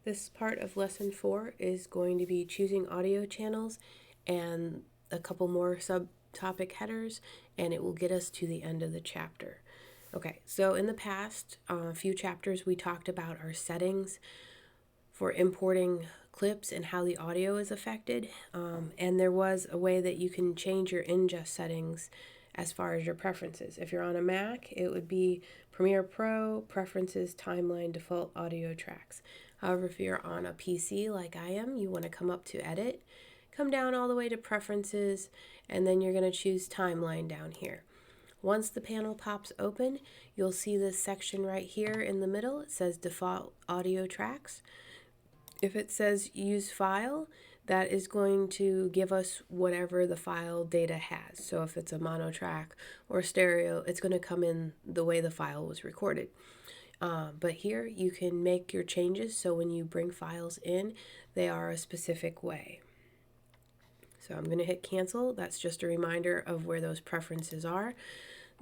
This part of lesson 4 is going to be choosing audio channels and a couple more subtopic headers, and it will get us to the end of the chapter. Okay, so in the past few chapters we talked about our settings for importing clips and how the audio is affected, and there was a way that you can change your ingest settings as far as your preferences. If you're on a Mac, it would be Premiere Pro, Preferences, Timeline, Default Audio Tracks. However, if you're on a PC like I am, you want to come up to Edit, come down all the way to Preferences, and then you're going to choose Timeline down here. Once the panel pops open, you'll see this section right here in the middle. It says Default Audio Tracks. If it says Use File, that is going to give us whatever the file data has. So if it's a mono track or stereo, it's going to come in the way the file was recorded. But here you can make your changes so when you bring files in, they are a specific way. So I'm going to hit cancel. That's just a reminder of where those preferences are.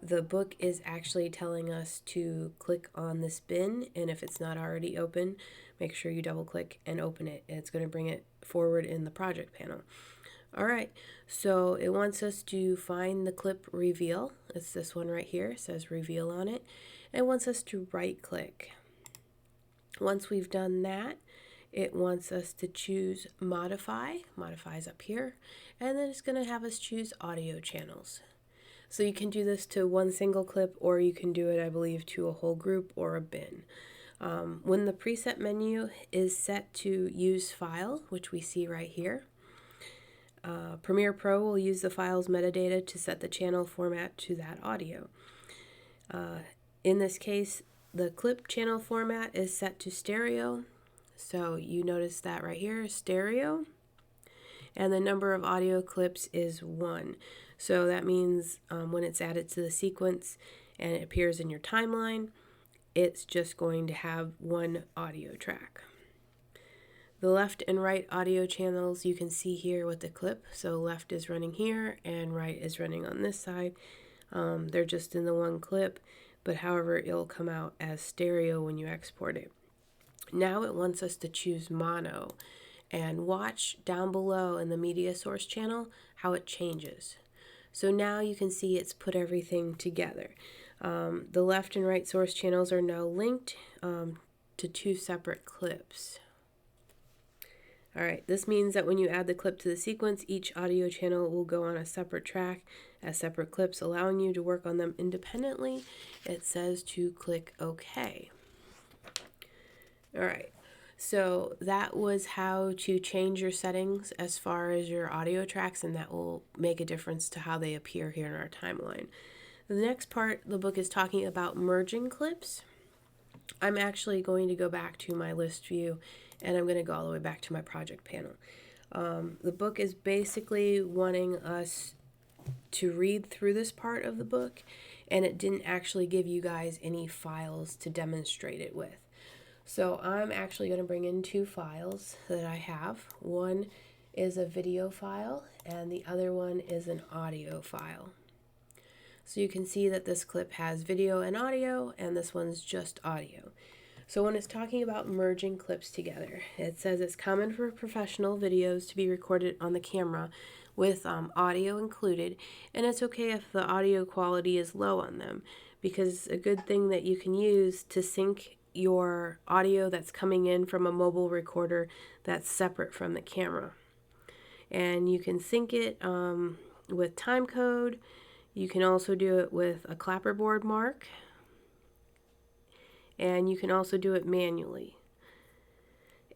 The book is actually telling us to click on this bin, and if it's not already open, make sure you double click and open it. It's going to bring it forward in the project panel. All right, so it wants us to find the clip reveal. It's this one right here. It says reveal on it. It wants us to right click. Once we've done that, it wants us to choose modify. Modify is up here, and then it's going to have us choose audio channels. So you can do this to one single clip, or you can do it, I believe, to a whole group or a bin. When the preset menu is set to use file, which we see right here, Premiere Pro will use the file's metadata to set the channel format to that audio. In this case, the clip channel format is set to stereo. So you notice that right here, stereo. And the number of audio clips is 1. So that means when it's added to the sequence and it appears in your timeline, it's just going to have one audio track. The left and right audio channels you can see here with the clip. So left is running here and right is running on this side. They're just in the one clip, but however, it'll come out as stereo when you export it. Now it wants us to choose mono, and watch down below in the media source channel how it changes. So now you can see it's put everything together. The left and right source channels are now linked to 2 separate clips. All right, this means that when you add the clip to the sequence, each audio channel will go on a separate track as separate clips, allowing you to work on them independently. It says to click OK. All right. So that was how to change your settings as far as your audio tracks, and that will make a difference to how they appear here in our timeline. The next part, the book is talking about merging clips. I'm actually going to go back to my list view, and I'm going to go all the way back to my project panel. The book is basically wanting us to read through this part of the book, and it didn't actually give you guys any files to demonstrate it with. So I'm actually going to bring in 2 files that I have. One is a video file and the other one is an audio file. So you can see that this clip has video and audio, and this one's just audio. So when it's talking about merging clips together, it says it's common for professional videos to be recorded on the camera with audio included, and it's okay if the audio quality is low on them, because a good thing that you can use to sync your audio that's coming in from a mobile recorder that's separate from the camera. And you can sync it with timecode. You can also do it with a clapperboard mark. And you can also do it manually.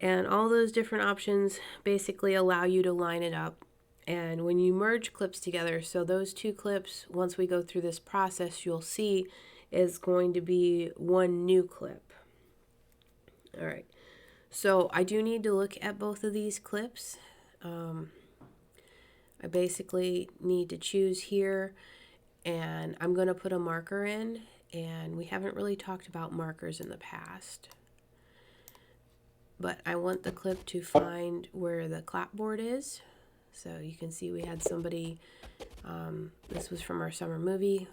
And all those different options basically allow you to line it up. And when you merge clips together, so those 2 clips, once we go through this process, you'll see is going to be one new clip. All right, so I do need to look at both of these clips. I basically need to choose here, and I'm going to put a marker in, and we haven't really talked about markers in the past. But I want the clip to find where the clapboard is. So you can see we had somebody, this was from our summer movie,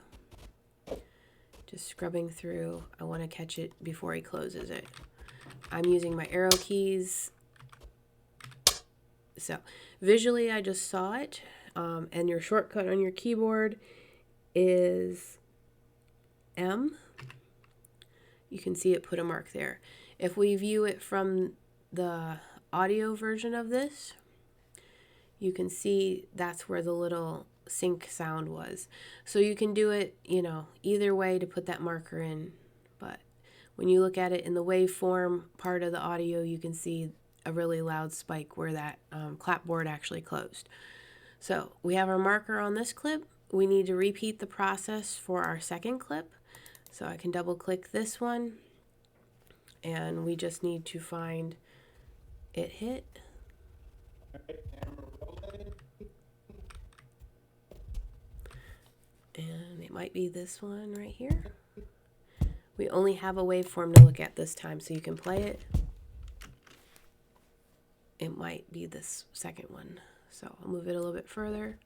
just scrubbing through. I want to catch it before he closes it. I'm using my arrow keys. So visually I just saw it, and your shortcut on your keyboard is M. You can see it put a mark there. If we view it from the audio version of this, you can see that's where the little sync sound was. So you can do it, you know, either way to put that marker in. But when you look at it in the waveform part of the audio, you can see a really loud spike where that clapboard actually closed. So we have our marker on this clip. We need to repeat the process for our second clip. So I can double click this one, and we just need to find it hit. And it might be this one right here. We only have a waveform to look at this time, so you can play it. It might be this second one. So I'll move it a little bit further.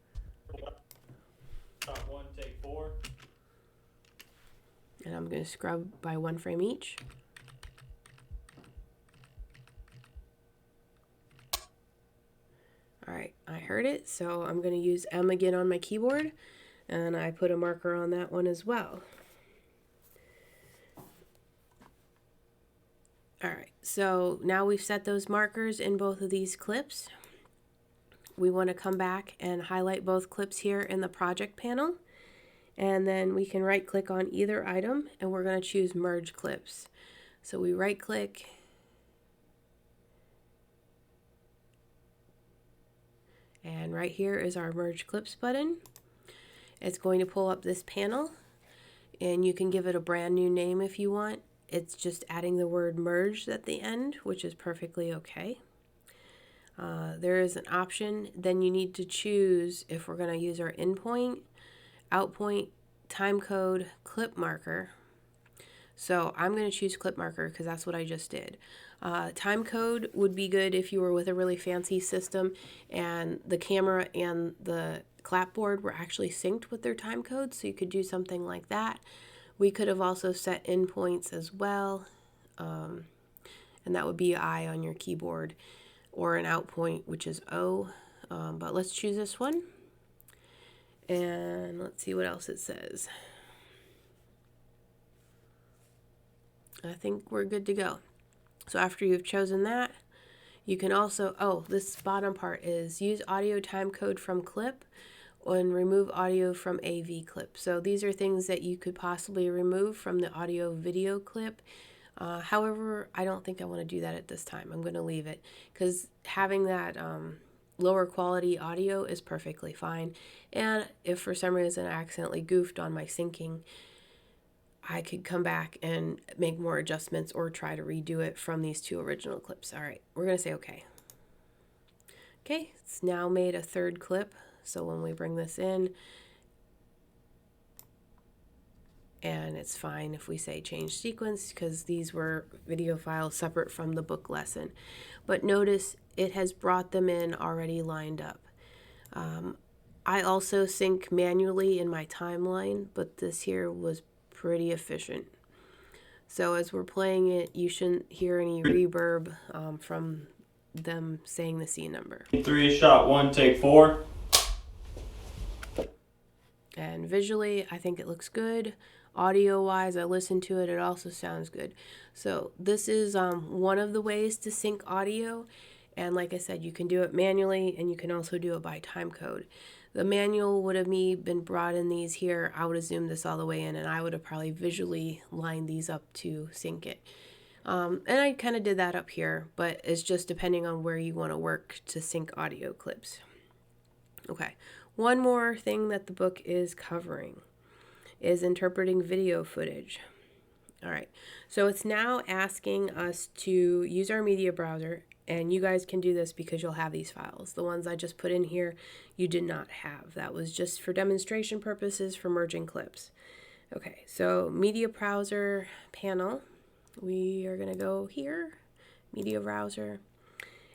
Shot 1, take 4. And I'm going to scrub by 1 frame each. Alright, I heard it, so I'm going to use M again on my keyboard, and I put a marker on that one as well. Alright, so now we've set those markers in both of these clips. We want to come back and highlight both clips here in the project panel, and then we can right click on either item, and we're going to choose merge clips. So we right click, and right here is our merge clips button. It's going to pull up this panel, and you can give it a brand new name if you want. It's just adding the word merged at the end, which is perfectly okay. There is an option, then you need to choose if we're going to use our in point, out point, time code, clip marker. So I'm going to choose clip marker because that's what I just did. Time code would be good if you were with a really fancy system and the camera and the clapboard were actually synced with their time code, so you could do something like that. We could have also set endpoints as well, and that would be I on your keyboard, or an out point, which is O. But let's choose this one, and let's see what else it says. I think we're good to go. So after you've chosen that, you can also, this bottom part is use audio time code from clip and remove audio from AV clip. So these are things that you could possibly remove from the audio video clip. However, I don't think I want to do that at this time. I'm going to leave it because having that lower quality audio is perfectly fine. And if for some reason I accidentally goofed on my syncing, I could come back and make more adjustments or try to redo it from these two original clips. All right, we're going to say okay. Okay, it's now made a third clip. So when we bring this in, and it's fine if we say change sequence because these were video files separate from the book lesson. But notice it has brought them in already lined up. I also sync manually in my timeline, but this here was pretty efficient. So as we're playing it, you shouldn't hear any reverb from them saying the scene number. 3, shot 1, take 4. And visually, I think it looks good. Audio-wise, I listened to it, it also sounds good. So this is one of the ways to sync audio. And like I said, you can do it manually, and you can also do it by time code. The manual would have been brought in these here. I would have zoomed this all the way in, and I would have probably visually lined these up to sync it. And I kind of did that up here, but it's just depending on where you want to work to sync audio clips. Okay, one more thing that the book is covering is interpreting video footage. All right, so it's now asking us to use our media browser, and you guys can do this because you'll have these files. The ones I just put in here, you did not have. That was just for demonstration purposes for merging clips. Okay, so media browser panel, we are gonna go here, media browser,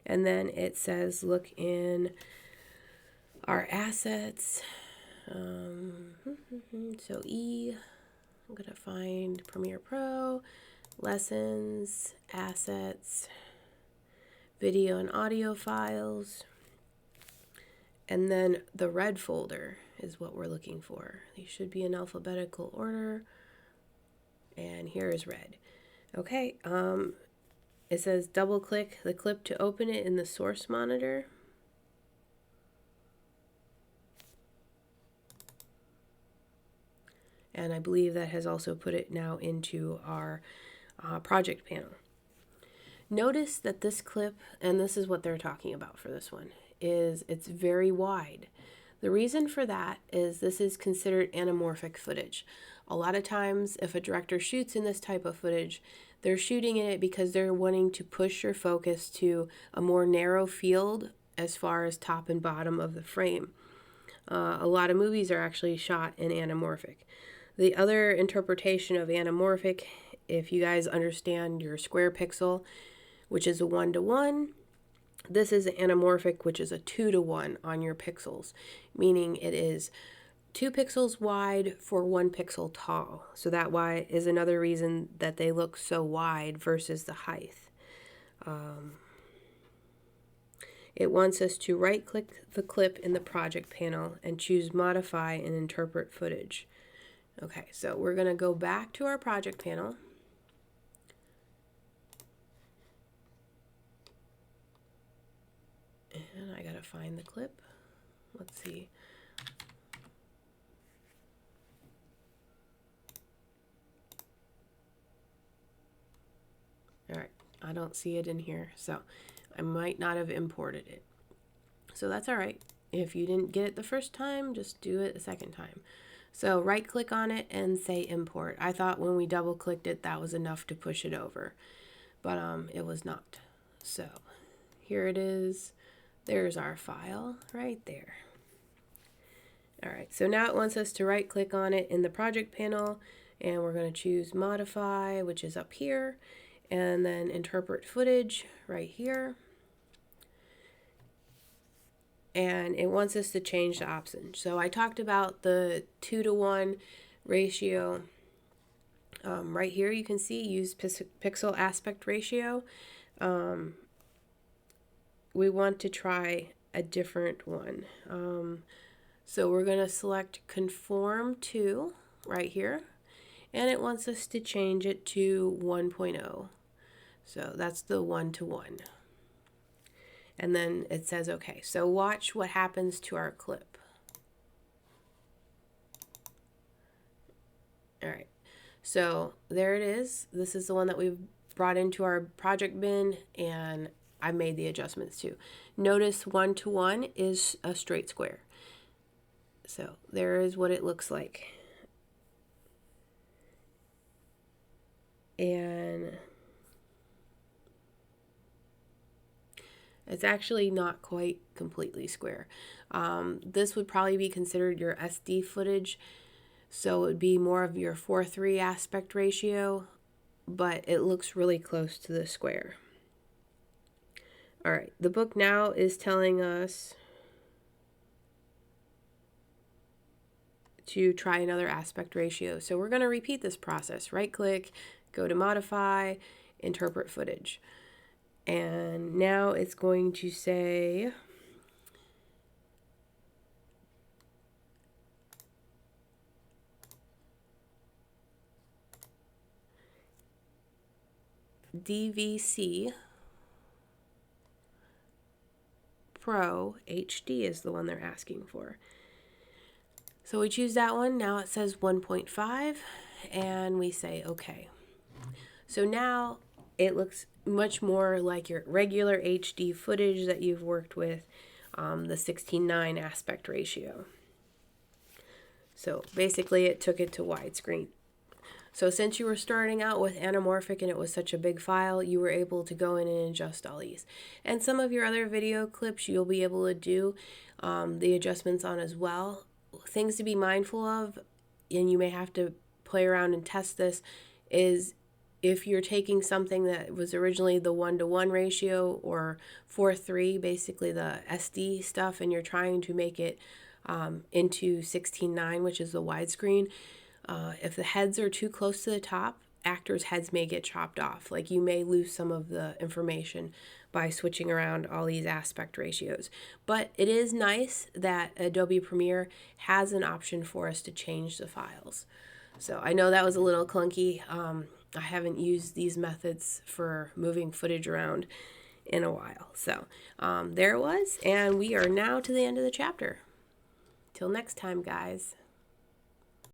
and then it says look in our assets. So I'm gonna find Premiere Pro, lessons, assets, video and audio files, and then the red folder is what we're looking for. They should be in alphabetical order, and here is red. Okay, it says double click the clip to open it in the source monitor. And I believe that has also put it now into our project panel. Notice that this clip, and this is what they're talking about for this one, is it's very wide. The reason for that is this is considered anamorphic footage. A lot of times if a director shoots in this type of footage, they're shooting in it because they're wanting to push your focus to a more narrow field as far as top and bottom of the frame. A lot of movies are actually shot in anamorphic. The other interpretation of anamorphic, if you guys understand your square pixel, which is a 1:1, this is anamorphic, which is a 2:1 on your pixels, meaning it is 2 pixels wide for 1 pixel tall. So that why is another reason that they look so wide versus the height. It wants us to right click the clip in the project panel and choose modify and interpret footage. Okay, so we're going to go back to our project panel. And I got to find the clip. Let's see. All right, I don't see it in here, so I might not have imported it. So that's all right. If you didn't get it the first time, just do it the second time. So right click on it and say import. I thought when we double clicked it that was enough to push it over, but it was not. So here it is. There's our file right there. All right, so now it wants us to right click on it in the project panel, and we're going to choose modify, which is up here, and then interpret footage right here. And it wants us to change the option. So I talked about the 2:1 ratio. Right here you can see use pixel aspect ratio. We want to try a different one. So we're going to select conform to right here, and it wants us to change it to 1.0. So that's the 1:1. And then it says, okay, so watch what happens to our clip. All right, so there it is. This is the one that we've brought into our project bin, and I made the adjustments too. Notice 1:1 is a straight square. So there is what it looks like. And it's actually not quite completely square. This would probably be considered your SD footage, so it would be more of your 4:3 aspect ratio, but it looks really close to the square. All right, the book now is telling us to try another aspect ratio. So we're going to repeat this process. Right click, go to modify, interpret footage. And now it's going to say DVC Pro HD is the one they're asking for. So we choose that one. Now it says 1.5 and we say okay. So now it looks much more like your regular HD footage that you've worked with, the 16:9 aspect ratio. So basically it took it to widescreen. So since you were starting out with anamorphic and it was such a big file, you were able to go in and adjust all these. And some of your other video clips you'll be able to do the adjustments on as well. Things to be mindful of, and you may have to play around and test this, is if you're taking something that was originally the 1:1 ratio or 4:3, basically the SD stuff, and you're trying to make it into 16:9, which is the widescreen, if the heads are too close to the top, actors' heads may get chopped off. Like you may lose some of the information by switching around all these aspect ratios. But it is nice that Adobe Premiere has an option for us to change the files. So I know that was a little clunky. I haven't used these methods for moving footage around in a while. So there it was, and we are now to the end of the chapter. Till next time, guys.